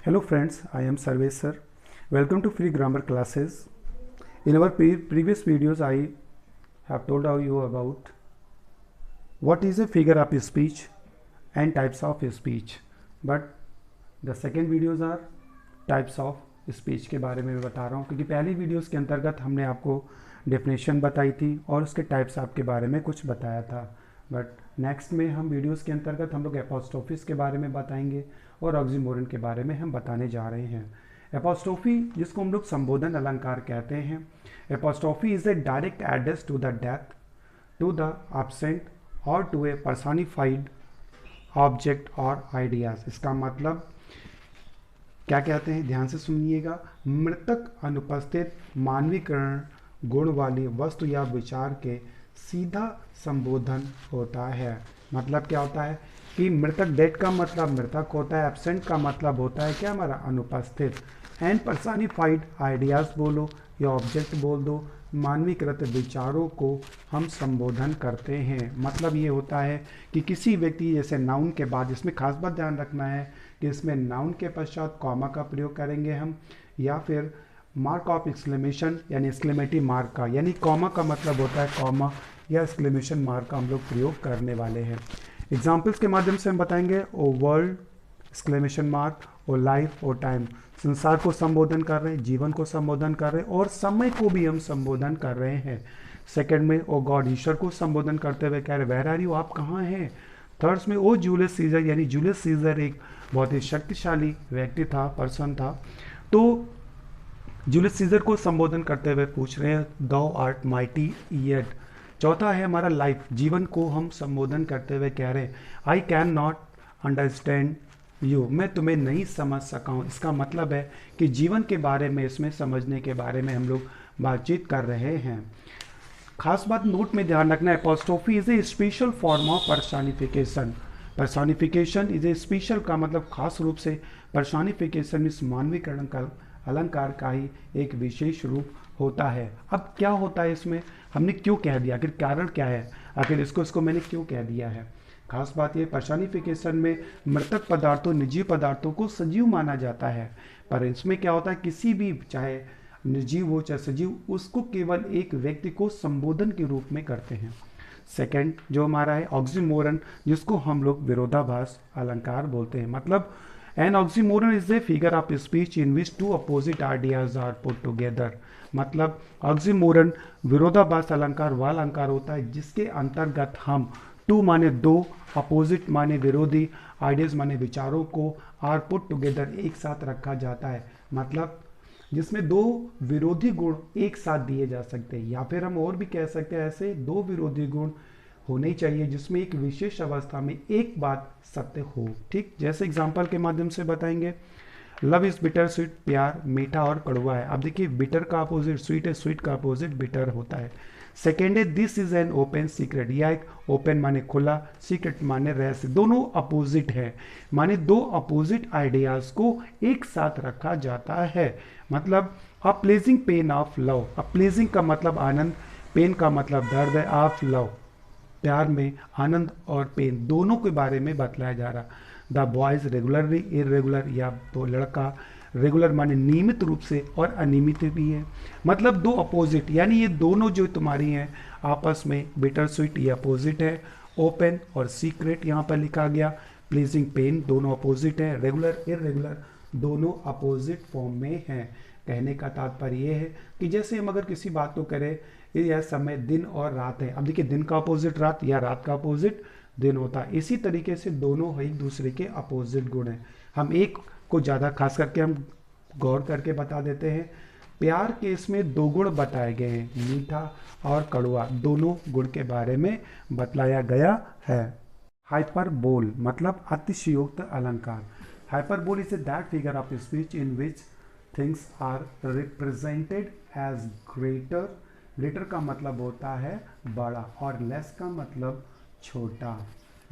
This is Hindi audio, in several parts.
Hello friends, I am Sarvesh sir. Welcome to free grammar classes. In our previous videos, I have told you about what is a figure of speech and types of speech. But the second videos are types of speech के बारे में बता रहा हूँ, क्योंकि पहली वीडियोस के अंतर्गत हमने आपको डेफिनेशन बताई थी और उसके टाइप्स आपके बारे में कुछ बताया था। बट नेक्स्ट में हम वीडियोस के अंतर्गत हम लोग एपोस्ट्रोफिस के बारे में बताएंगे और ऑक्सीमोरन के बारे में हम बताने जा रहे हैं। एपोस्ट्रोफी, जिसको हम लोग संबोधन अलंकार कहते हैं, apostrophe is a direct address to the death, to the absent और टू ए पर्सनिफाइड ऑब्जेक्ट और आइडियाज। इसका मतलब क्या कहते हैं, ध्यान से सुनिएगा। मृतक अनुपस्थित मानवीकरण गुण वाली वस्तु या विचार के सीधा संबोधन होता है। मतलब क्या होता है कि मृतक, डेड का मतलब मृतक होता है, एब्सेंट का मतलब होता है क्या हमारा, अनुपस्थित। एंड पर्सनिफाइड आइडियाज बोलो या ऑब्जेक्ट बोल दो, मानवीकृत विचारों को हम संबोधन करते हैं। मतलब ये होता है कि किसी व्यक्ति, जैसे नाउन के बाद, इसमें खास बात ध्यान रखना है कि इसमें नाउन के पश्चात कॉमा का प्रयोग करेंगे हम, या फिर मार्क ऑफ एक्सक्लेमेशन यानी एक्सक्लेमेटिव मार्क का, यानी कॉमा का मतलब होता है कॉमा या एक्सक्लेमेशन मार्क का हम लोग प्रयोग करने वाले हैं। एग्जाम्पल्स के माध्यम से हम बताएंगे। ओ वर्ल्ड, एक्सक्लेमेशन मार्क, ओ लाइफ, ओ टाइम, संसार को संबोधन कर रहे हैं, जीवन को संबोधन कर रहे हैं और समय को भी हम संबोधन कर रहे हैं। सेकंड में ओ गॉड, ईश्वर को संबोधन करते हुए कह रहे वेयर आर यू, आप कहाँ हैं। थर्ड्स में ओ जूलियस सीजर, यानी जूलियस सीजर एक बहुत ही शक्तिशाली व्यक्ति था, पर्सन था, तो जूलियस सीजर को संबोधन करते हुए पूछ रहे हैं दो आर्ट माइटी येट। चौथा है हमारा लाइफ, जीवन को हम संबोधन करते हुए कह रहे हैं I can not understand you, मैं तुम्हें नहीं समझ सका हूँ। इसका मतलब है कि जीवन के बारे में, इसमें समझने के बारे में हम लोग बातचीत कर रहे हैं। खास बात नोट में ध्यान रखना है, apostrophe is A special form of personification. Personification is a special का मतलब खास रूप से, पर्सोनिफिकेशन इस मानवीकरण का अलंकार का ही एक विशेष रूप होता है। अब क्या होता है इसमें, हमने क्यों कह दिया, आखिर कारण क्या है, आखिर इसको मैंने क्यों कह दिया है। खास बात ये, पर्सोनिफिकेशन में मृतक पदार्थों, निजी पदार्थों को सजीव माना जाता है, पर इसमें क्या होता है, किसी भी, चाहे निर्जीव हो चाहे सजीव, उसको केवल एक व्यक्ति को संबोधन के रूप में करते हैं। सेकंड जो हमारा है ऑक्सीमोरन, जिसको हम लोग विरोधाभास अलंकार बोलते हैं। मतलब an oxymoron is a figure of speech in which two opposite ideas are put together. मतलब ऑक्सीमोरन विरोधाभास अलंकार वह अलंकार होता है जिसके अंतर्गत हम टू माने दो, अपोजिट माने विरोधी, आइडियाज माने विचारों को, आर पुट टुगेदर एक साथ रखा जाता है। मतलब जिसमें दो विरोधी गुण एक साथ दिए जा सकते हैं, या फिर हम और भी कह सकते हैं ऐसे दो विरोधी गुण होने चाहिए जिसमें एक विशेष अवस्था में एक बात सत्य हो। ठीक, जैसे एग्जांपल के माध्यम से बताएंगे। लव इज बिटर स्वीट, प्यार मीठा और कड़वा है। अब देखिए, बिटर का अपोजिट स्वीट है, स्वीट का अपोजिट बिटर होता है। सेकेंड है this is an open secret, यह एक ओपन माने खुला, सीक्रेट माने रहस्य, दोनों अपोजिट है, माने दो अपोजिट आइडियाज को एक साथ रखा जाता है। मतलब a pleasing pain of love, a pleasing का मतलब आनंद, पेन का मतलब दर्द है, ऑफ लव प्यार में आनंद और पेन दोनों के बारे में बतलाया जा रहा। द बॉयज रेगुलरली इरेगुलर, या तो लड़का रेगुलर माने नियमित रूप से और अनियमित भी है। मतलब दो अपोजिट, यानी ये दोनों जो तुम्हारी हैं आपस में, बिटर स्वीट ये अपोजिट है, ओपन और सीक्रेट यहाँ पर लिखा गया, प्लीजिंग पेन दोनों अपोजिट है, रेगुलर इरेगुलर दोनों अपोजिट फॉर्म में हैं। कहने का तात्पर्य ये है कि जैसे हम अगर किसी बात को करें, यह समय दिन और रात है, अब देखिए दिन का अपोजिट रात या रात का अपोजिट दिन होता है, इसी तरीके से दोनों एक दूसरे के अपोजिट गुण हैं। हम एक को ज़्यादा खास करके हम गौर करके बता देते हैं। प्यार के इसमें दो गुण बताए गए हैं, मीठा और कड़वा, दोनों गुण के बारे में बतलाया गया है। हाइपरबोल मतलब अतिशयोक्त अलंकार। Hyperbole is that figure of speech in which things are represented as greater. Greater का मतलब होता है बड़ा और लेस का मतलब छोटा।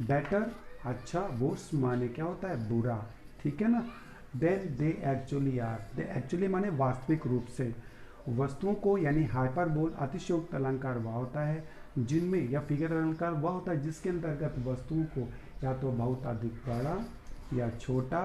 बेटर अच्छा, वर्स माने क्या होता है बुरा, ठीक है ना। Then they actually are, they actually माने वास्तविक रूप से। वस्तुओं को यानी हाइपरबोल अतिशयोक्त अलंकार वह होता है जिनमें, या फिगर अलंकार वह होता है जिसके अंतर्गत वस्तुओं को या तो बहुत अधिक बड़ा या छोटा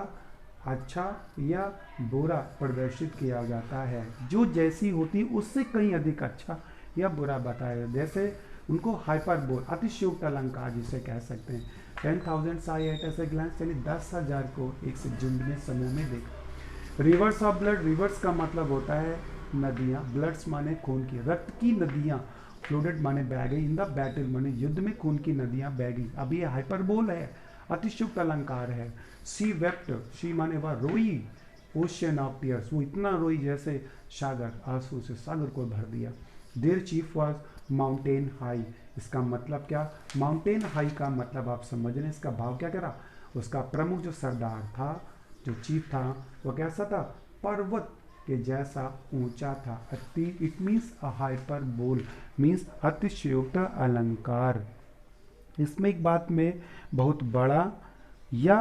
अच्छा या बुरा प्रदर्शित किया जाता है, जो जैसी होती उससे कहीं अधिक अच्छा या बुरा बताया। जैसे उनको हाइपरबोल, अतिशयोक्त अलंकार जिसे कह सकते हैं। 10,000 साई एट ऐसे ग्लांस, यानी 10,000 को एक से झुंड में समूह में देखा। रिवर्स ऑफ ब्लड, रिवर्स का मतलब होता है नदियाँ, ब्लड्स माने खून की, रक्त की नदियाँ, फ्लोडेड माने बह गई, इन द बैटल माने युद्ध में खून की नदियाँ बह गई। अब ये हाइपरबोल है, अतिशुक्त अलंकार है। सी वेप्ट, शी माने वह रोई, ओशियन ऑफ टीयर्स, वो इतना रोई जैसे सागर, आंसू से सागर को भर दिया। Their chief was mountain high, इसका मतलब क्या, माउंटेन हाई का मतलब आप समझ रहे हैं, इसका भाव क्या करा, उसका प्रमुख जो सरदार था, जो चीफ था, वो कैसा था, पर्वत के जैसा ऊंचा था। अति, it means a hyperbole, means अतिशयोक्त अलंकार। इसमें एक बात में बहुत बड़ा या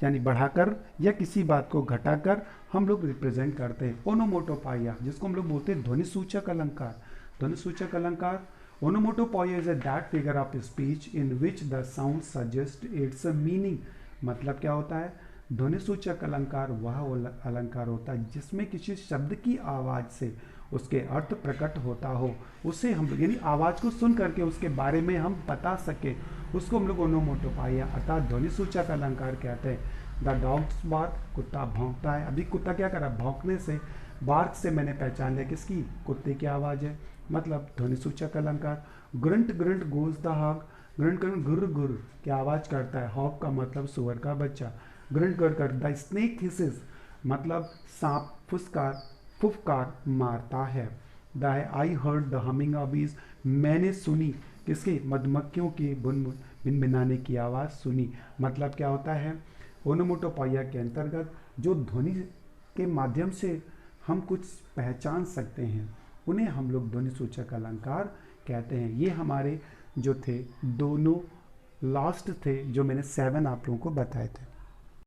यानी बढ़ाकर या किसी बात को घटाकर हम लोग रिप्रेजेंट करते हैं। ओनोमोटोपाइया, जिसको हम लोग बोलते हैं ध्वनि सूचक अलंकार। ध्वनि सूचक अलंकार, onomatopoeia is a that figure of speech in which the sound suggest its meaning. मतलब क्या होता है, ध्वनि सूचक अलंकार वह अलंकार होता है जिसमें किसी शब्द की आवाज से उसके अर्थ प्रकट होता हो, उसे हम यानी आवाज को सुन करके उसके बारे में हम बता सके, उसको हम लोग ओनोमोटोपाइया अर्थात ध्वनि सूचक अलंकार कहते हैं। द डॉग्स बार्क, कुत्ता भौंकता है। अभी कुत्ता क्या करा, भौंकने से, बार्क से मैंने पहचान लिया किसकी, कुत्ते की आवाज़ है, मतलब ध्वनि सूचक अलंकार। Grunt grunt goes the hog, grunt grunt गुर गुर की आवाज़ करता है, हॉक का मतलब सुअर का बच्चा। ग्रंट कर कर, द स्नेक हिसेस, मतलब सांप फुसकार फुफकार मारता है। The I heard the humming of बीज, मैंने सुनी किसकी, मधुमक्खियों की भिनभिनाने की आवाज़ सुनी। मतलब क्या होता है, ओनोमोटोपोइया के अंतर्गत जो ध्वनि के माध्यम से हम कुछ पहचान सकते हैं उन्हें हम लोग ध्वनि सूचक अलंकार कहते हैं। ये हमारे जो थे दोनों लास्ट थे जो मैंने 7 आप लोगों को बताए थे।